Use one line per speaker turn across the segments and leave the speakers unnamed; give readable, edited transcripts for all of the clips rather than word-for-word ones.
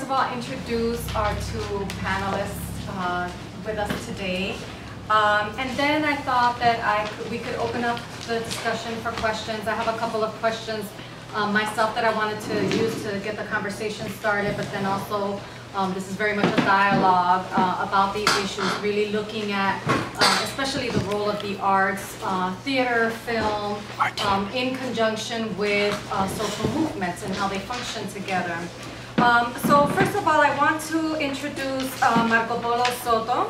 of all introduce our two panelists with us today. And then I thought that we could open up the discussion for questions. I have a couple of questions myself that I wanted to use to get the conversation started, but then also this is very much a dialogue about these issues, really looking at especially the role of the arts, theater, film, in conjunction with social movements and how they function together. So first of all, I want to introduce Marcopolo Soto,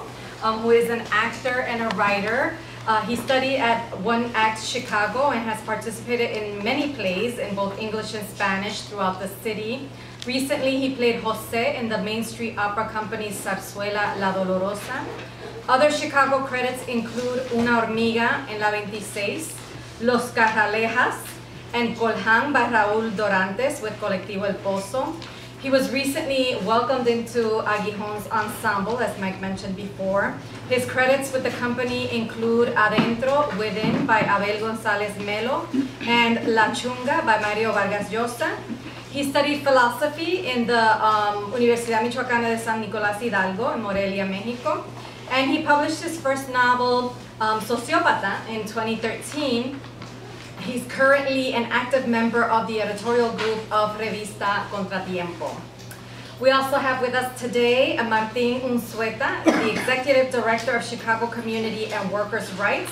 who is an actor and a writer. He studied at One Act Chicago and has participated in many plays in both English and Spanish throughout the city. Recently, he played Jose in the Main Street Opera Company's Zarzuela La Dolorosa. Other Chicago credits include Una Hormiga en la 26, Los Carralejas, and Colhán by Raúl Dorantes with Colectivo El Pozo. He was recently welcomed into Aguijón's ensemble, as Mike mentioned before. His credits with the company include Adentro, Within by Abel González Melo, and La Chunga by Mario Vargas Llosa. He studied philosophy in the Universidad Michoacana de San Nicolás Hidalgo in Morelia, Mexico. And he published his first novel, Sociópata, in 2013. He's currently an active member of the editorial group of Revista Contratiempo. We also have with us today Martín Unzueta, the Executive Director of Chicago Community and Workers' Rights,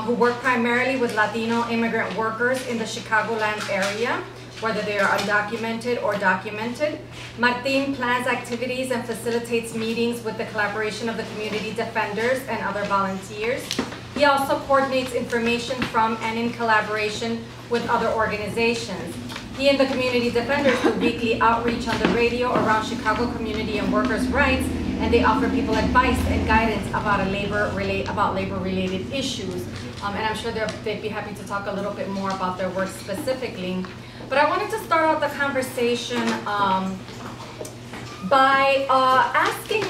who work primarily with Latino immigrant workers in the Chicagoland area, whether they are undocumented or documented. Martín plans activities and facilitates meetings with the collaboration of the community defenders and other volunteers. He also coordinates information from and in collaboration with other organizations. He and the community defenders do weekly outreach on the radio around Chicago community and workers' rights, and they offer people advice and guidance about labor-related issues. And I'm sure they'd be happy to talk a little bit more about their work specifically. But I wanted to start out the conversation by asking,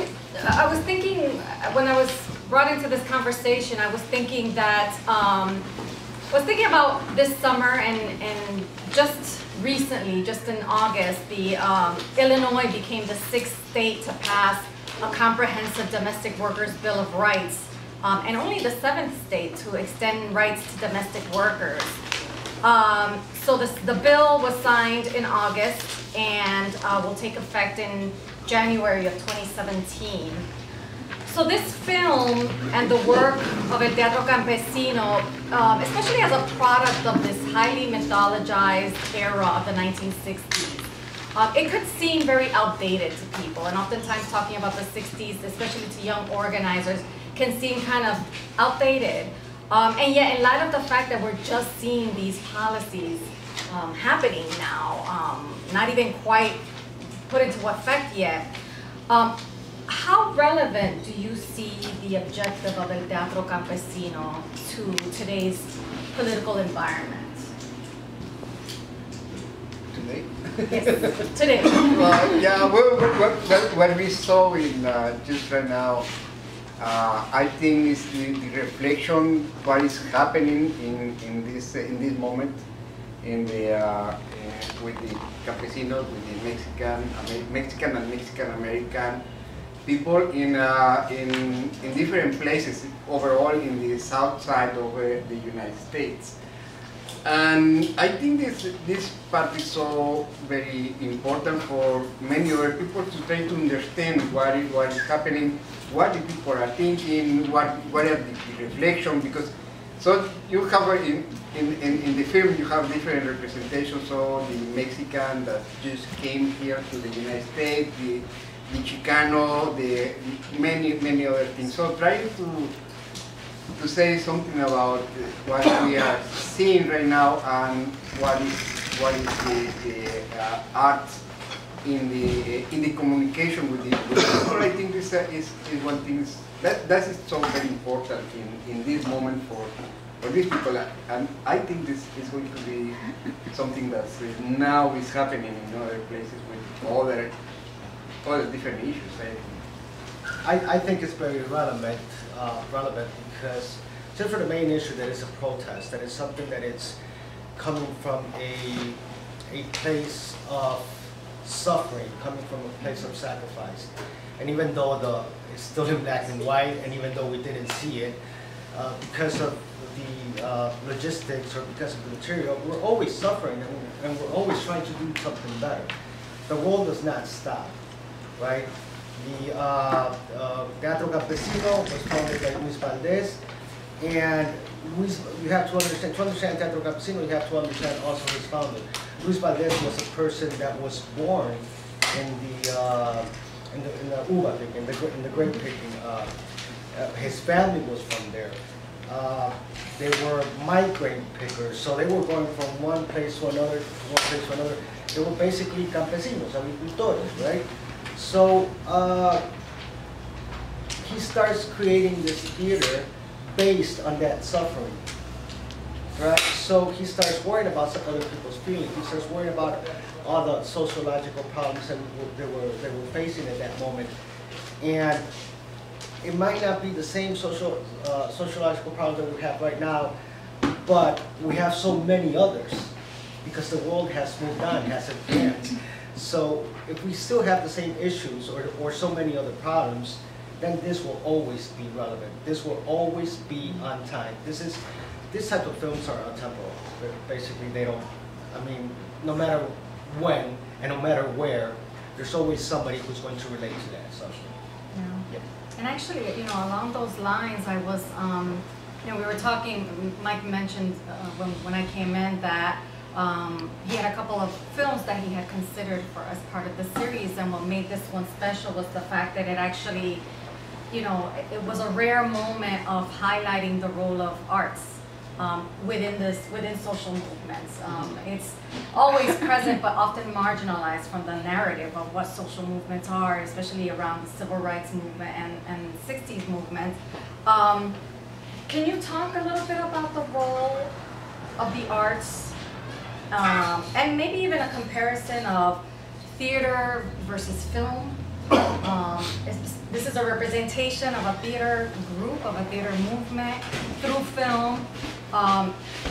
I was thinking, when I was brought into this conversation, I was thinking that, about this summer and just recently, just in August, Illinois became the 6th state to pass a comprehensive domestic workers' bill of rights, and only the 7th state to extend rights to domestic workers. So the bill was signed in August and will take effect in January of 2017. So this film and the work of El Teatro Campesino, especially as a product of this highly mythologized era of the 1960s, it could seem very outdated to people, and oftentimes talking about the 60s, especially to young organizers, can seem kind of outdated. And yet, in light of the fact that we're just seeing these policies happening now, not even quite put into effect yet, how relevant do you see the objective of El Teatro Campesino to today's political environment?
Today?
Yes, today.
Well, yeah, what we saw in just right now, I think is the reflection what is happening in this moment with the campesinos, with the Mexican and Mexican American people in different places overall in the south side of the United States. And I think this part is so very important for many other people to try to understand what is happening, what the people are thinking, what are the reflection, because so you have in the film you have different representations. So the Mexican that just came here to the United States, the Chicano, the many other things. So trying to say something about what we are seeing right now and what is the art in the communication with the people. I think this is one thing that is so very important in this moment for these people, and I think this is going to be something that now is happening in other places with other different issues.
I think it's very relevant because just for the main issue that is a protest, that is something that is coming from a place of suffering, coming from a place of sacrifice. And even though it's still in black and white, and even though we didn't see it, because of the logistics or because of the material, we're always suffering, and we're always trying to do something better. The world does not stop, right? The Teatro Campesino was founded by Luis Valdez, and you have to understand Teatro Campesino, you have to understand also his founder. Luis Valdez was a person that was born in the uva picking, in the grape picking. His family was from there. They were migrant pickers, so they were going from one place to another, They were basically campesinos, agricultores, right? So he starts creating this theater based on that suffering, right? So he starts worrying about other people's feelings. He starts worrying about all the sociological problems that they were facing at that moment, and it might not be the same sociological problems that we have right now, but we have so many others because the world has moved on, has advanced. So if we still have the same issues or so many other problems, then this will always be relevant. This will always be on time. This type of films are atemporal. Basically, they don't, I mean, no matter when and no matter where, there's always somebody who's going to relate to that subject.
Yeah. And actually, you know, along those lines, I was, you know, we were talking, Mike mentioned when I came in that he had a couple of films that he had considered for as part of the series, and what made this one special was the fact that it actually, you know, it was a rare moment of highlighting the role of arts within social movements. It's always present, but often marginalized from the narrative of what social movements are, especially around the civil rights movement and 60s movement. Can you talk a little bit about the role of the arts, and maybe even a comparison of theater versus film? This is a representation of a theater group, of a theater movement through film,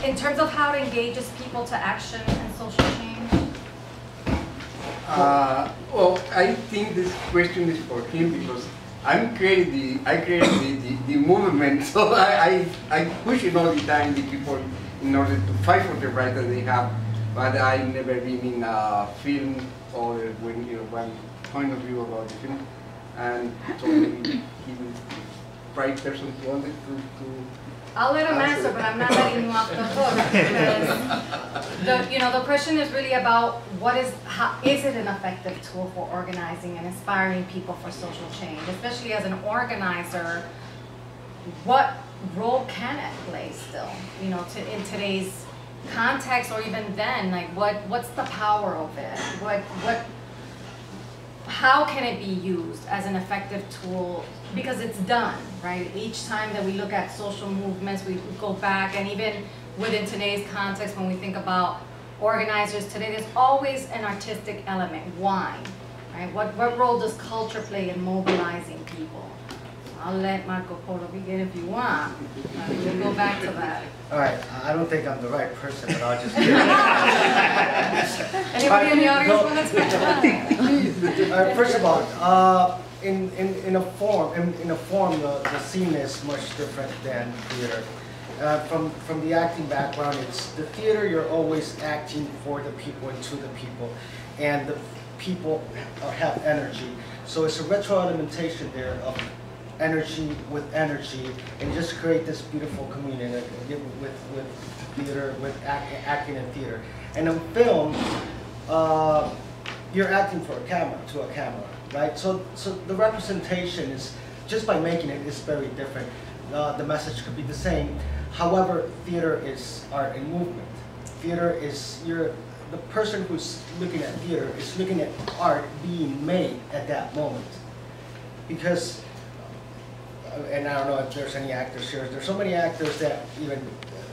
in terms of how it engages people to action and social change.
Well, I think this question is for him because I created the movement, so I push it all the time, the people, in order to fight for the right that they have, but I've never been in a film or when you know one point of view about the film, and so maybe he was the right person who wanted to
I'll let him answer, but I'm not letting you off the hook because the question is really about how is it an effective tool for organizing and inspiring people for social change, especially as an organizer. What role can it play still, you know, in today's context, or even then, like what's the power of it? How can it be used as an effective tool? Because it's done, right? Each time that we look at social movements, we go back, and even within today's context, when we think about organizers today, there's always an artistic element. Why? Right? What role does culture play in mobilizing people? I'll let Marcopolo begin if you want. We'll go back to that.
All right, I don't think I'm the right person, but I'll just.
Anybody in the audience want to speak?
First of all, in a form, the scene is much different than theater. From the acting background, it's the theater. You're always acting for the people and to the people, and the people have energy. So it's a retroalimentation there of energy with energy, and just create this beautiful communion with theater, with acting and theater. And in film, you're acting for a camera, right? So the representation is, just by making it, is very different. The message could be the same. However, theater is art and movement. Theater is, the person who's looking at theater is looking at art being made at that moment. Because, and I don't know if there's any actors here, there's so many actors that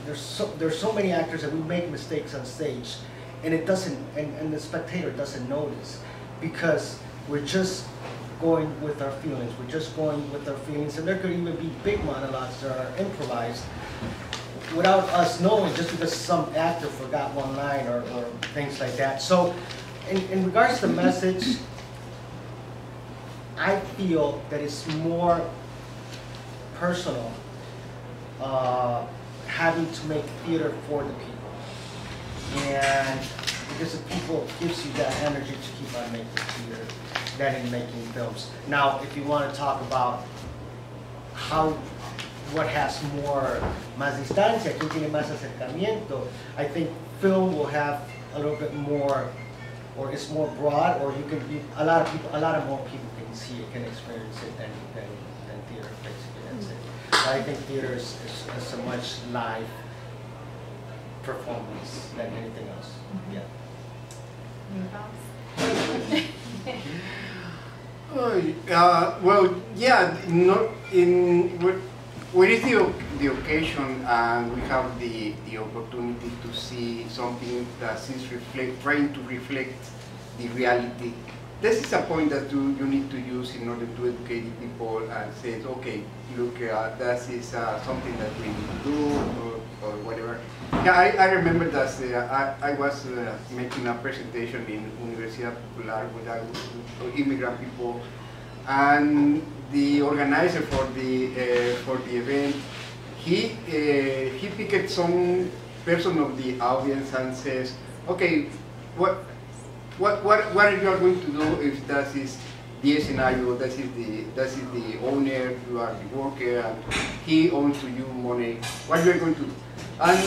there's so many actors that we make mistakes on stage, and it doesn't, and the spectator doesn't notice, because we're just going with our feelings. We're just going with our feelings, and there could even be big monologues that are improvised without us knowing, just because some actor forgot one line or things like that. So in regards to the message, I feel that it's more personal, having to make theater for the people. And because the people gives you that energy to keep on making theater than in making films. Now, if you want to talk about what has más distancia, quién tiene más acercamiento, I think film will have a little bit more, or it's more broad, or a lot of more people can see it, can experience it than theater, basically. That's it. But I think theater is a much live performance than anything else. Yeah.
Well, yeah, what is the occasion, and we have the opportunity to see something that is trying to reflect the reality. This is a point that you need to use in order to educate the people and say, okay, look, this is something that we need to do, or whatever. Yeah, I remember that I was making a presentation in Universidad Popular with immigrant people, and the organizer for the event, he picked some person of the audience and says, okay, what are you going to do if that is the scenario, that is the owner, you are the worker, and he owns to you money, what are you going to do? And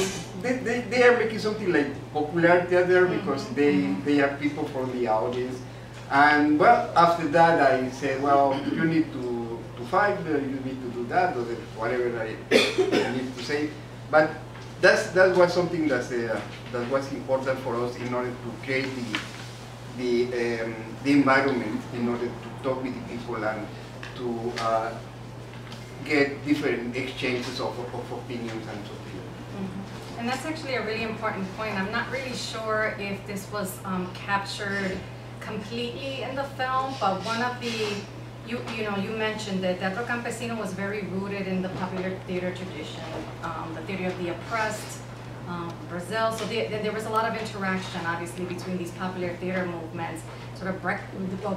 they are making something like popular theater because they are people from the audience. And well, after that I said, well, you need to fight, you need to do that, or whatever I need to say. But that was something that was important for us in order to create the environment, in order to talk with the people and to get different exchanges of opinions and so forth.
And that's actually a really important point. I'm not really sure if this was captured completely in the film, but one of the, you mentioned that Teatro Campesino was very rooted in the popular theater tradition, the theater of the oppressed, Brazil. So there was a lot of interaction, obviously, between these popular theater movements, sort of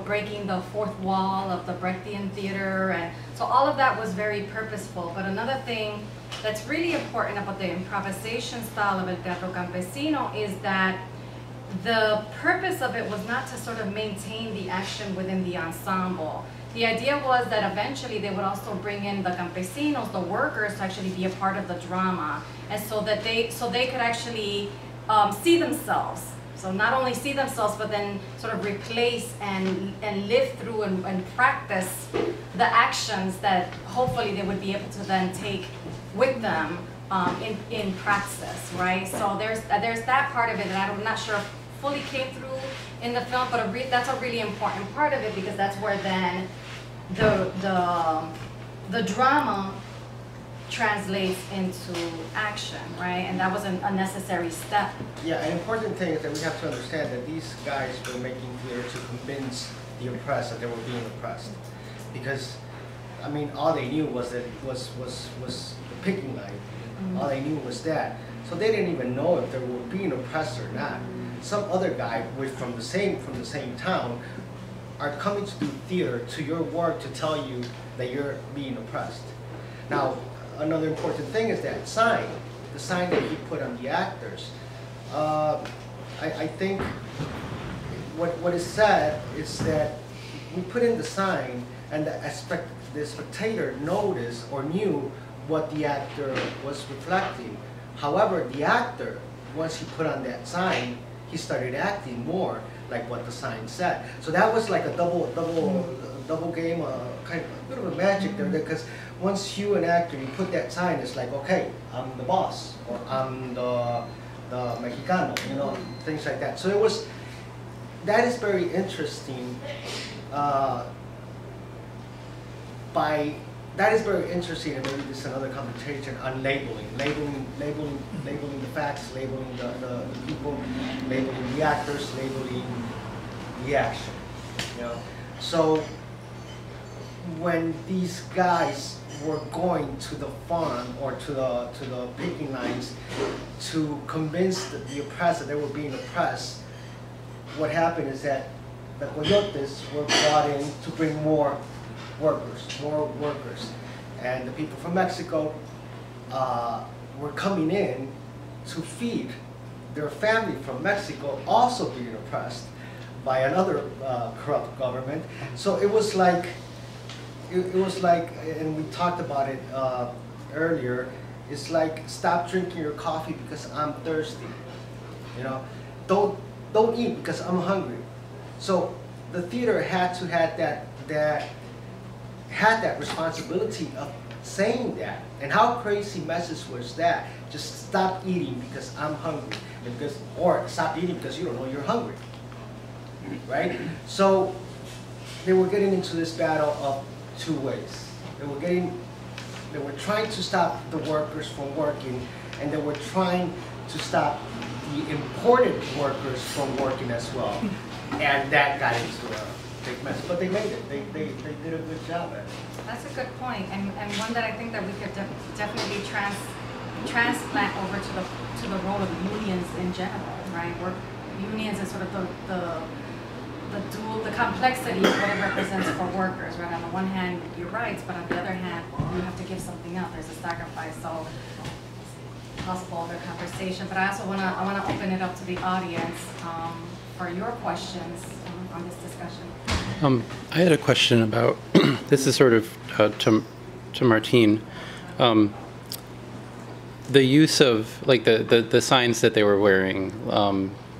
breaking the fourth wall of the Brechtian theater, and so all of that was very purposeful. But another thing that's really important about the improvisation style of El Teatro Campesino is that the purpose of it was not to sort of maintain the action within the ensemble. The idea was that eventually they would also bring in the campesinos, the workers, to actually be a part of the drama, and so they could actually see themselves. So not only see themselves, but then sort of replace and live through and practice the actions that hopefully they would be able to then take with them in praxis, right? So there's that part of it that I'm not sure fully came through in the film, but that's a really important part of it, because that's where then the drama translates into action, right? And that was a necessary step.
Yeah, an important thing is that we have to understand that these guys were making theater to convince the oppressed that they were being oppressed, because I mean, all they knew was that was the picking line. Mm-hmm. All they knew was that. So they didn't even know if they were being oppressed or not. Some other guy from the same town are coming to do theater to your work to tell you that you're being oppressed. Now, another important thing is that sign, the sign that he put on the actors. I think what is said is that we put in the sign, and the spectator noticed or knew what the actor was reflecting. However, the actor, once he put on that sign, he started acting more like what the sign said. So that was like a double game, kind of a bit of a magic there, because once you, an actor, you put that sign, it's like, okay, I'm the boss, or I'm the Mexicano, you know, things like that. So that is very interesting. That is very interesting, and maybe this is another conversation on labeling the facts, labeling the people, labeling the actors, labeling the action. You know, so when these guys were going to the farm or to the picking lines to convince the oppressed that they were being oppressed, what happened is that the coyotes were brought in to bring more workers. And the people from Mexico were coming in to feed their family from Mexico, also being oppressed by another corrupt government. So it was like, and we talked about it earlier, it's like, stop drinking your coffee because I'm thirsty. You know, don't eat because I'm hungry. So the theater had to have that responsibility of saying that. And how crazy message was that? Just stop eating because I'm hungry, or stop eating because you don't know you're hungry, right? So they were getting into this battle of two ways. They were trying to stop the workers from working, and they were trying to stop the imported workers from working as well. And that got into a big mess. But they made it. They did a good job at it.
That's a good point, and one that I think that we could definitely transplant over to the role of unions in general, right? Where unions is sort of the complexity of what it represents for workers, right? On the one hand, your rights, but on the other hand, you have to give something up. There's a sacrifice. So possible other conversation, but I also want to open it up to the audience for your questions on this discussion.
I had a question about this is sort of to Martine. The use of like the signs that they were wearing,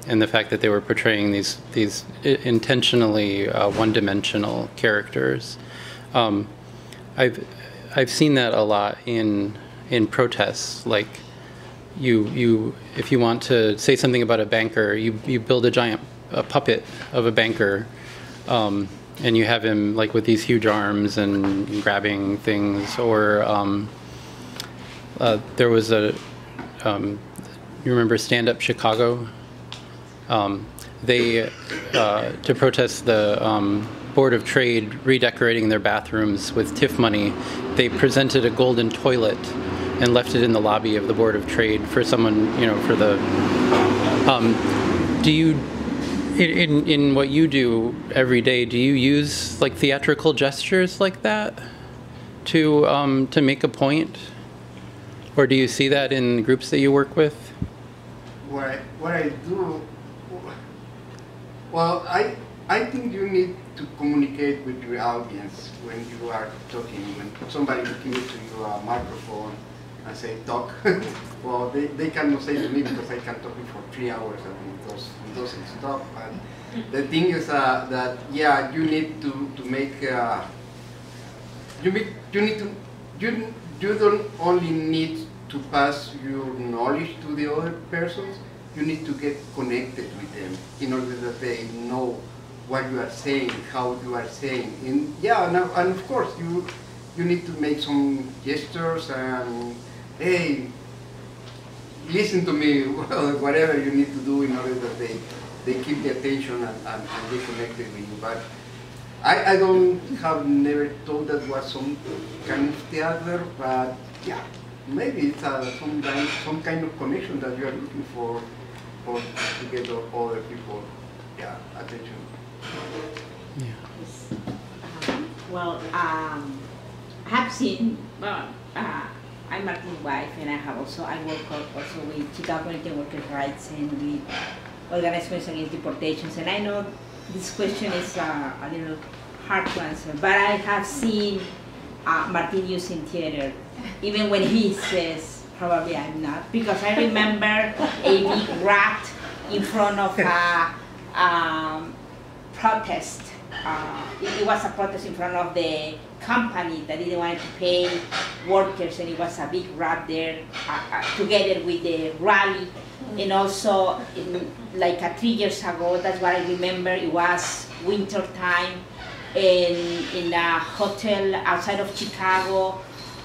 and the fact that they were portraying these intentionally one-dimensional characters. I've seen that a lot in protests. Like if you want to say something about a banker, you build a giant puppet of a banker, and you have him like with these huge arms and grabbing things. Or there was you remember Stand Up Chicago? They to protest the Board of Trade redecorating their bathrooms with TIF money, they presented a golden toilet and left it in the lobby of the Board of Trade for someone, for the. Do you, in what you do every day, do you use like theatrical gestures like that to make a point, or do you see that in groups that you work with?
What I do, well, I think you need to communicate with your audience when you are talking. When somebody gives you a microphone and say talk, well, they cannot say to me because I can talk for 3 hours and it doesn't stop. And the thing is that yeah, you need to make you don't only need to pass your knowledge to the other persons. You need to get connected with them in order that they know what you are saying, how you are saying. And yeah, and of course you need to make some gestures and hey, listen to me, whatever you need to do in order that they keep the attention and get connected with you. But I have never thought that was some kind of theater, but yeah, maybe it's some kind of connection that you are looking for to get other people, attention.
Yeah.
Well, I have seen. I'm Martin's wife, and I work also with Chicago American Workers' Rights and with organizations against deportations. And I know this question is a little hard to answer, but I have seen Martin using theater, even when he says probably I'm not, because I remember a big rat in front of a protest. It was a protest in front of the company that didn't want to pay workers, and it was a big rat there together with the rally. And also, like 3 years ago, that's what I remember, it was winter time, in a hotel outside of Chicago.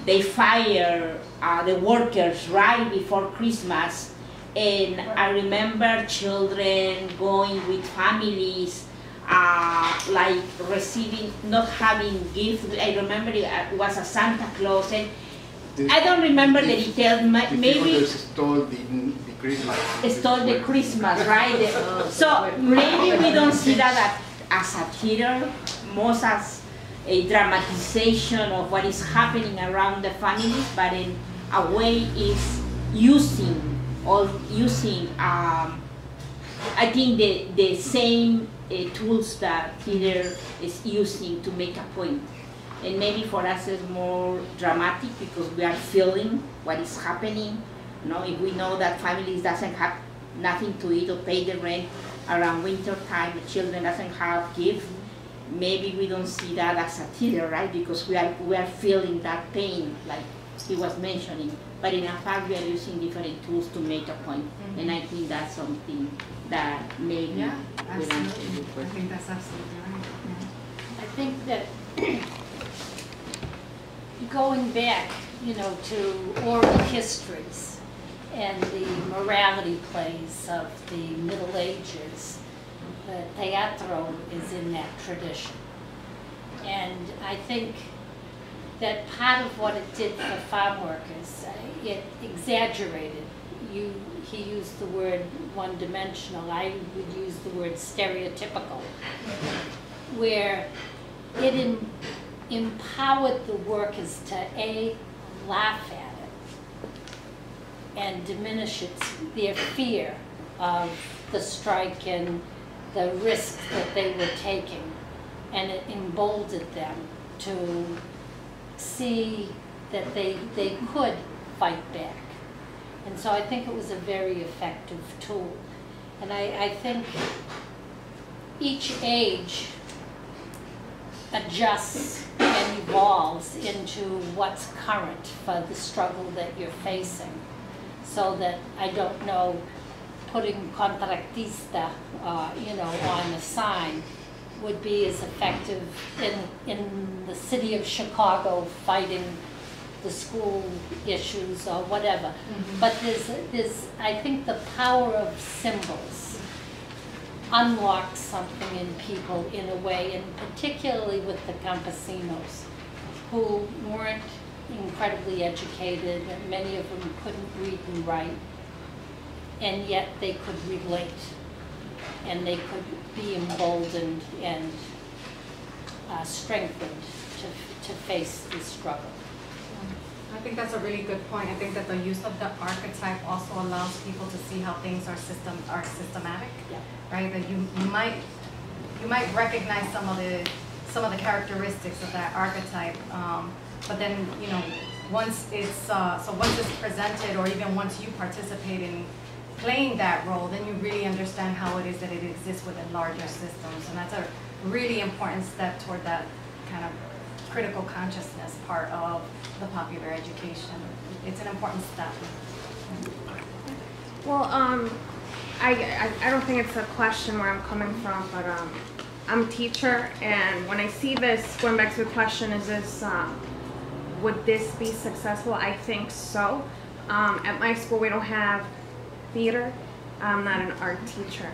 They fired the workers right before Christmas, and I remember children going with families, like receiving, not having gifts. I remember it was a Santa Claus, and I don't remember the details. Maybe
stole the Christmas.
Stole the Christmas, right? So maybe we don't see that as a theater, most as a dramatization of what is happening around the families, but in a way is using, I think the same tools that theater is using to make a point. And maybe for us it's more dramatic because we are feeling what is happening. You know, if we know that families doesn't have nothing to eat or pay the rent around winter time, the children doesn't have gifts, maybe we don't see that as a theater, right? Because we are feeling that pain, like he was mentioning. But in fact, we are using different tools to make a point. Mm-hmm. And I think that's something that maybe
yeah, absolutely. I think that's absolutely right. Yeah.
I think that going back, you know, to oral histories and the morality plays of the Middle Ages, the teatro is in that tradition. And I think that part of what it did for farm workers, it exaggerated. He used the word one-dimensional. I would use the word stereotypical, where it empowered the workers to laugh at it and diminish their fear of the strike and the risks that they were taking, and it emboldened them to see that they could fight back. And so I think it was a very effective tool. And I think each age adjusts and evolves into what's current for the struggle that you're facing. So that, I don't know, putting contratista, you know, on a sign would be as effective in the city of Chicago fighting the school issues or whatever. Mm-hmm. But there's, I think the power of symbols unlocks something in people in a way, and particularly with the campesinos, who weren't incredibly educated, and many of them couldn't read and write, and yet they could relate, and they could be emboldened and strengthened to face the struggle.
I think that's a really good point. I think that the use of the archetype also allows people to see how things are systematic, yeah. Right? That you might recognize some of the characteristics of that archetype, but then, you know, once it's presented, or even once you participate in playing that role, then you really understand how it is that it exists within larger systems, and that's a really important step toward that kind of critical consciousness part of the popular education. It's an important step.
Well, I don't think it's a question where I'm coming from, but I'm a teacher, and when I see this, going back to the question, is this, would this be successful? I think so. At my school, we don't have theater. I'm not an art teacher.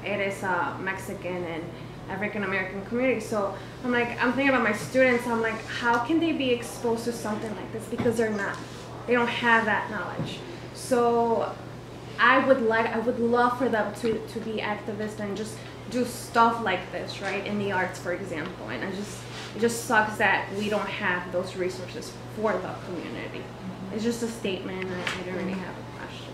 It is a Mexican and African American community. So I'm thinking about my students. I'm like, how can they be exposed to something like this? Because they don't have that knowledge. So I would love for them to be activists and just do stuff like this, right? In the arts, for example. And it just sucks that we don't have those resources for the community. Mm-hmm. It's just a statement. I don't really have a question.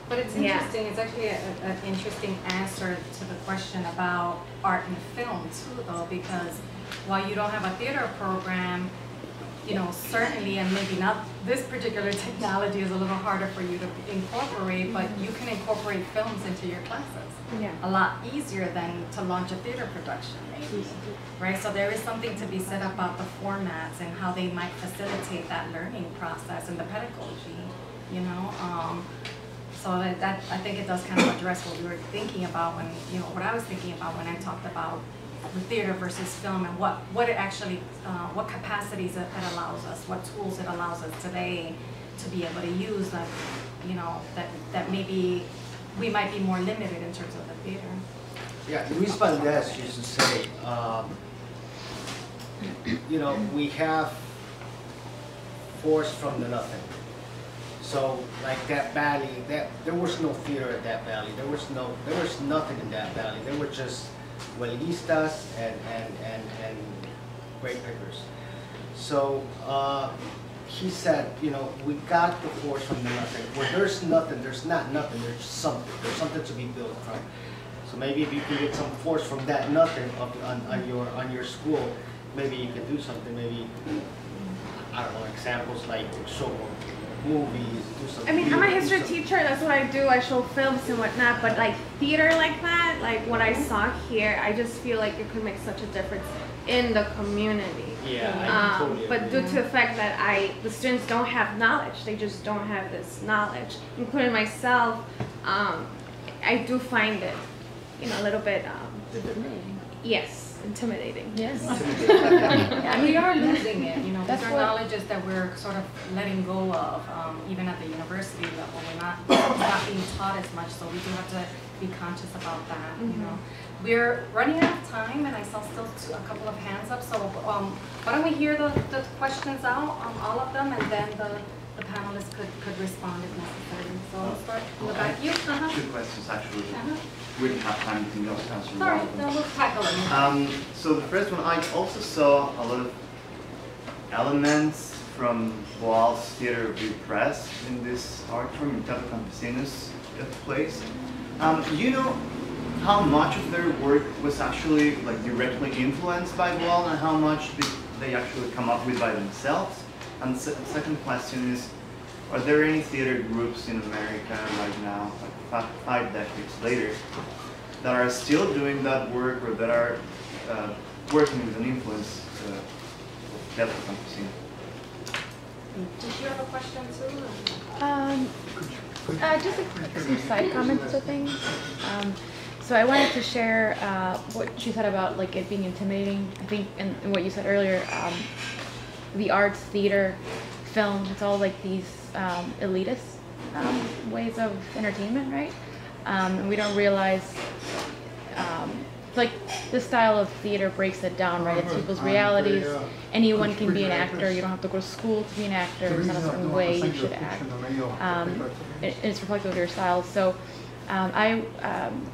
But it's interesting. Yeah. It's actually an interesting answer to the question about art and film too, though, because while you don't have a theater program, you know, certainly, and maybe not this particular technology is a little harder for you to incorporate, but you can incorporate films into your classes. Yeah. A lot easier than to launch a theater production, maybe. Right? So there is something to be said about the formats and how they might facilitate that learning process and the pedagogy, you know. So that I think it does kind of address what we were thinking about when, you know, what I was thinking about when I talked about the theater versus film, and what it actually, what capacities it allows us, what tools it allows us today to be able to use, that, you know, that maybe we might be more limited in terms of the theater.
Yeah, Luis Valdez used to say, you know, we have forced from the nothing. So like that valley, there was no theater at that valley. There was nothing in that valley. There were just huelguistas and grape pickers. So he said, you know, we got the force from the nothing. Where there's nothing, there's not nothing, there's something. There's something to be built from. So maybe if you can get some force from that nothing on your school, maybe you can do something. Maybe, I don't know, examples like show movies, do something.
I mean, I'm a history teacher, that's what I do. I show films and whatnot, but like theater like that, like what I saw here, I just feel like it could make such a difference in the community.
Yeah, I totally
but
agree.
due to the fact that the students don't have knowledge, they just don't have this knowledge, including myself, I do find it, you know, a little bit, yes, intimidating.
Yes.
And we are losing it, you know, these are knowledges that we're sort of letting go of, even at the university level. It's not being taught as much, so we do have to be conscious about that, you know. We're running out of time, and I saw still a couple of hands up, so why don't we hear the questions out, all of them, and then the panelists could respond if necessary. So we'll start in the back. You?
Two questions, actually. We didn't have time to answer one
Sorry,
of them.
no, we'll tackle them.
So the first one, I also saw a lot of elements from Boal's Theater Repressed in this art form, in Teatro Campesino's place. You know how much of their work was actually like directly influenced by Boal, and how much did they actually come up with by themselves? And the second question is, are there any theater groups in America right now, like five decades later, that are still doing that work, or that are working with an influence of Teatro Campesino?
Did you have a question too?
Just some side comments to things. So I wanted to share what she said about like it being intimidating. I think, and what you said earlier, the arts, theater, film, it's all like these elitist ways of entertainment, right? And we don't realize, like this style of theater breaks it down, right? It's people's realities. Anyone can be an actor. You don't have to go to school to be an actor. It's not a certain way you should act. It's reflective of your style. So I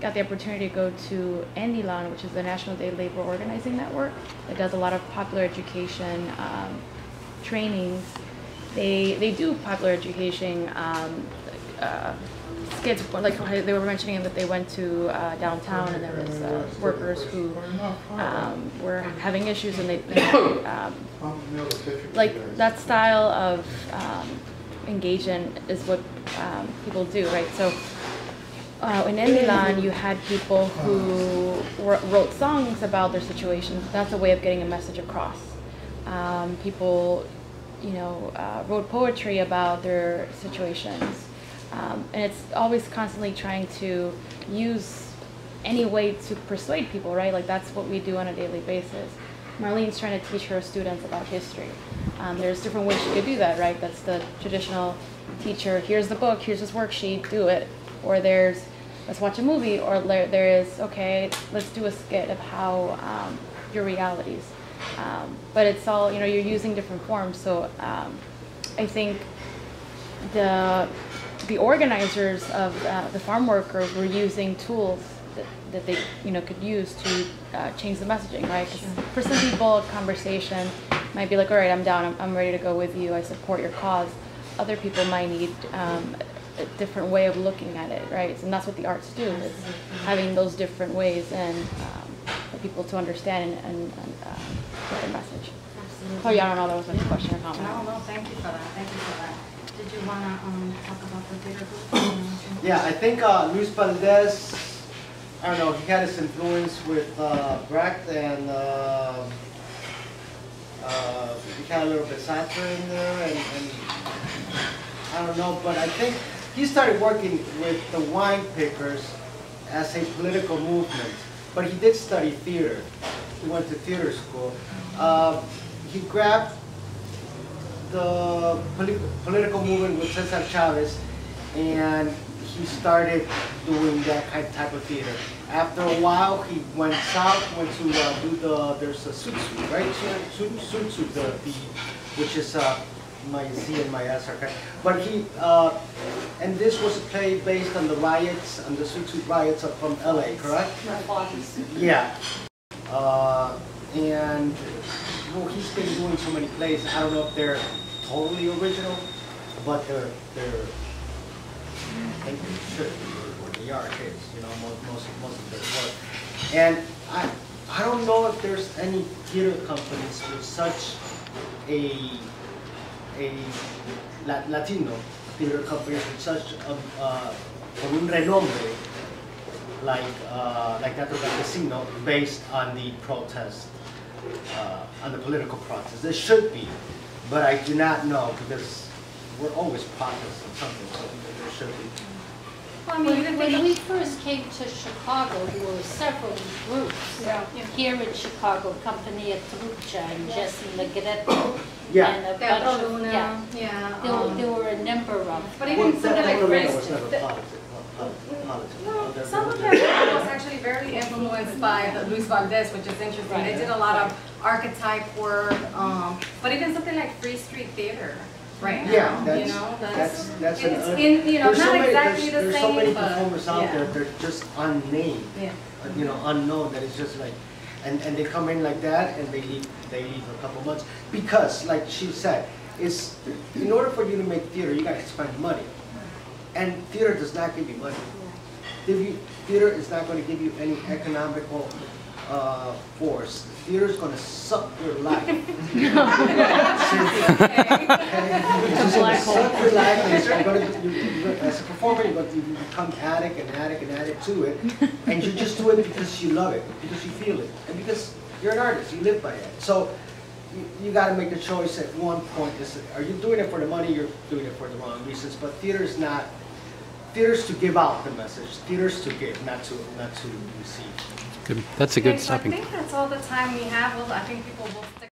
got the opportunity to go to Andilan, which is the National Day Labor Organizing Network. It does a lot of popular education trainings. They do popular education skits, like they were mentioning that they went to downtown, and there was workers who were having issues, and they like that style of engagement is what people do, right? So in Andilan, you had people who wrote songs about their situations. That's a way of getting a message across. People, you know, wrote poetry about their situations. And it's always constantly trying to use any way to persuade people, right? Like that's what we do on a daily basis. Marlene's trying to teach her students about history. There's different ways she could do that, right? That's the traditional teacher, here's the book, here's this worksheet, do it. Or there's, let's watch a movie, or there is, okay, let's do a skit of how your realities. But it's all, you know, you're using different forms. So I think the organizers of the farm workers were using tools that they, you know, could use to change the messaging, right? 'Cause for some people, a conversation might be like, all right, I'm down, I'm ready to go with you, I support your cause. Other people might need a different way of looking at it, right? And that's what the arts do, is having those different ways and for people to understand and get the message.
Absolutely.
Oh yeah, I don't know, that was a question or comment.
No, thank you for that. Thank you for that. Did you want to talk about the theater group?
Yeah, I think Luis Valdez, I don't know, he had his influence with Brecht, and he had a little bit Sartre in there, and I don't know, but I think he started working with the wine pickers as a political movement, but he did study theater. He went to theater school. He grabbed the political movement with Cesar Chavez, and he started doing that type of theater. After a while, he went south, went to do there's a suit, right? Suit, which is my Z and my S are correct. But he, and this was a play based on the riots, on the Suit riots from LA, correct? Yeah. And well, he's been doing so many plays. I don't know if they're totally original, but they're I think they should be, or they are his, you know, most of their work. And I don't know if there's any theater companies with such a Latino theater companies with such con un renombre like Teatro Campesino, based on the protest, on the political protest. There should be, but I do not know, because we're always protesting something, so there should be.
Well, I mean, when we first came to Chicago, there were several groups.
Yeah.
Here in Chicago, Compania Trucha and Jesse Negretto.
Yeah.
And a
Teatro
bunch of,
Luna,
yeah.
yeah.
There were a number of.
But even something like
Luna
Prince,
was never
the-
politics.
no, some of them was actually very influenced by Luis Valdez, which is interesting. They did a lot of archetype work, but even something like Free Street Theater right now,
Yeah,
you know,
that's
it's
an,
in, you know,
there's so
not
many,
exactly the
there's
same,
so many
but,
performers out
yeah.
there, they're just unnamed,
Yeah.
you know, unknown, that it's just like, and they come in like that and they leave for a couple months, because like she said, is in order for you to make theater, you gotta spend money, and theater does not give you money. Theater is not going to give you any economical force. Theater is going to suck your life. It's just going to suck your life, and as a performer, you're going to become addict to it, and you just do it because you love it, because you feel it, and because you're an artist, you live by it. So you got to make the choice at one point: are you doing it for the money? You're doing it for the wrong reasons. But theater is not. Theater's to give out the message. Theater's to give, not to receive.
Good. That's a good
Okay, so I
stopping.
think that's all the time we have. Well, I think people will stick